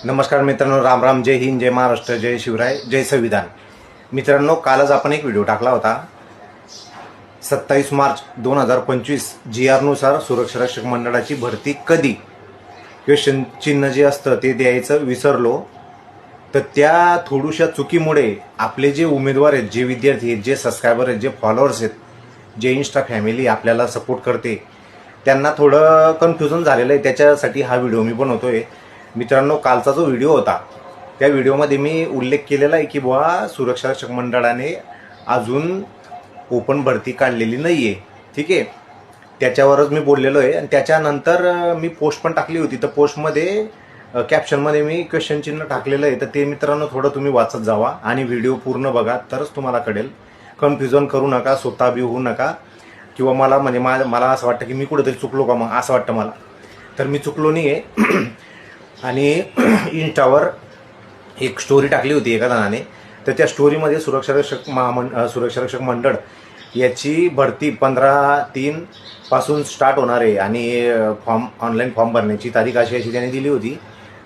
नमस्कार मित्रांनो, राम राम, जय हिंद, जय महाराष्ट्र, जय शिवराय, जय संविधान. मित्रांनो, कालच आपण एक व्हिडिओ टाकला होता. 27 मार्च 2025 GR नुसार सुरक्षा रक्षक मंडळाची भरती कधी, क्वेश्चन चिन्ह जे असतं ते द्यायचं विसरलो. तर त्या थोड्याशा चुकीमुळे आपले जे उमेदवार आहेत, जे विद्यार्थी आहेत, जे सबस्क्रायबर आहेत, जे फॉलोअर्स आहेत, जे इन्स्टा फॅमिली आपल्याला सपोर्ट करते, त्यांना थोडं कन्फ्युजन झालेलं आहे. त्याच्यासाठी हा व्हिडिओ मी बनवतोय. मित्रांनो, कालचा जो व्हिडिओ होता त्या व्हिडिओमध्ये मी उल्लेख केलेला आहे की बुवा सुरक्षा रक्षक मंडळाने अजून ओपन भरती काढलेली नाही आहे. ठीक आहे, त्याच्यावरच मी बोललेलो आहे. आणि त्याच्यानंतर मी पोस्ट पण टाकली होती. तर पोस्टमध्ये कॅप्शनमध्ये मी क्वेश्चन चिन्ह टाकलेलं आहे. तर ते मित्रांनो थोडं तुम्ही वाचत जावा आणि व्हिडिओ पूर्ण बघा, तरच तुम्हाला कळेल. कन्फ्युजन करू नका, स्वतः बी होऊ नका. किंवा मला मला असं वाटतं की मी कुठेतरी चुकलो का, मग असं वाटतं मला. तर मी चुकलो नाही आहे. आणि इन्स्टावर एक स्टोरी टाकली होती एका जणाने. तर त्या स्टोरीमध्ये सुरक्षा रक्षक मंडळ याची भरती 15/3 पासून स्टार्ट होणार आहे. आणि ऑनलाईन फॉर्म भरण्याची तारीख अशी त्याने दिली होती.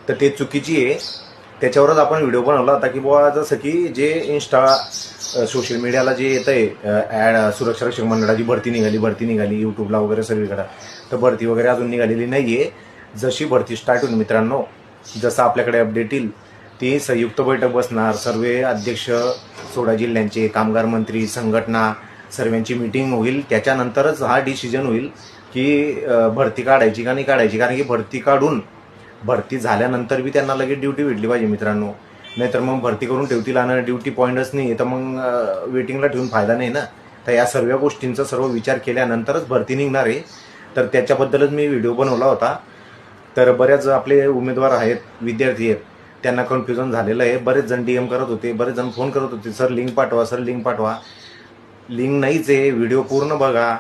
तर ते चुकीची आहे. त्याच्यावरच आपण व्हिडिओ बनवला होता की बुवा, जसं की जे इन्स्टा सोशल मीडियाला जे येतं आहे ॲड, सुरक्षा रक्षक मंडळाची भरती निघाली यूट्यूबला वगैरे सगळीकडं. तर भरती वगैरे अजून निघालेली नाही आहे. जशी भरती स्टार्ट होईल मित्रांनो, जसं आपल्याकडे अपडेट येईल, ती संयुक्त बैठक बसणार. सर्व अध्यक्ष 16 जिल्ह्यांचे, कामगार मंत्री, संघटना सर्वांची मीटिंग होईल. त्याच्यानंतरच हा डिसिजन होईल की भरती काढायची का नाही काढायची. कारण की भरती झाल्यानंतर बी त्यांना लगेच ड्युटी भेटली पाहिजे मित्रांनो. नाहीतर मग भरती करून ठेवतील आणि ड्युटी पॉईंटच नाही तर मग वेटिंगला ठेवून फायदा नाही ना. तर या सर्व गोष्टींचा सर्व विचार केल्यानंतरच भरती निघणार आहे. तर त्याच्याबद्दलच मी व्हिडिओ बनवला होता. तर बऱ्याच आपले उमेदवार आहेत, विद्यार्थी आहेत, त्यांना कन्फ्युजन झालेलं आहे. बरेच जण DM करत होते, बरेच जण फोन करत होते, सर लिंक पाठवा, सर लिंक पाठवा. लिंक नाहीच आहे. व्हिडिओ पूर्ण बघा.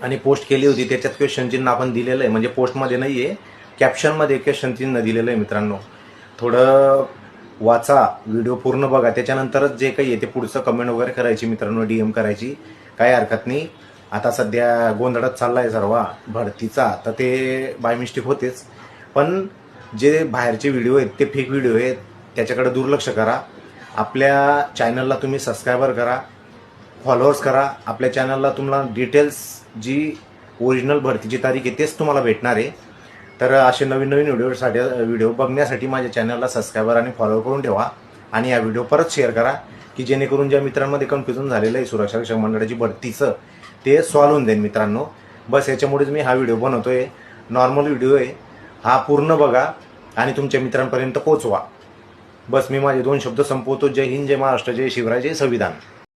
आणि पोस्ट केली होती त्याच्यात क्वेश्चन चिन्ह आपण दिलेलं आहे. म्हणजे पोस्टमध्ये नाही आहे, कॅप्शनमध्ये क्वेश्चन चिन्ह दिलेलं आहे. मित्रांनो थोडं वाचा, व्हिडिओ पूर्ण बघा. त्याच्यानंतरच जे काही आहे ते पुढचं कमेंट वगैरे करायची मित्रांनो, DM करायची, काही हरकत नाही. आता सध्या गोंधळच चालला आहे सर्व भरतीचा. तर ते बाय मिस्टेक होतेच. पण जे बाहेरचे व्हिडिओ आहेत ते फेक व्हिडिओ आहेत, त्याच्याकडे दुर्लक्ष करा. आपल्या चॅनलला तुम्ही सबस्क्रायबर करा, फॉलोअर्स करा. आपल्या चॅनलला तुम्हाला डिटेल्स, जी ओरिजिनल भरतीची तारीख आहे तेच तुम्हाला भेटणार आहे. तर असे नवीन व्हिडिओ बघण्यासाठी माझ्या चॅनलला सबस्क्रायबर आणि फॉलो करून ठेवा. आणि या व्हिडिओ परत शेअर करा की जेणेकरून ज्या मित्रांमध्ये कन्फ्युजन झालेलं आहे सुरक्षा रक्षक मंडळाची भरतीचं, ते सॉल्व्ह होऊन जाईल मित्रांनो. बस याच्यामुळेच मी हा व्हिडिओ बनवतोय. नॉर्मल व्हिडिओ आहे हा, पूर्ण बघा आणि तुमच्या मित्रांपर्यंत पोहोचवा. बस मी माझे 2 शब्द संपवतो. जय हिंद, जय महाराष्ट्र, जय शिवराय, जय संविधान.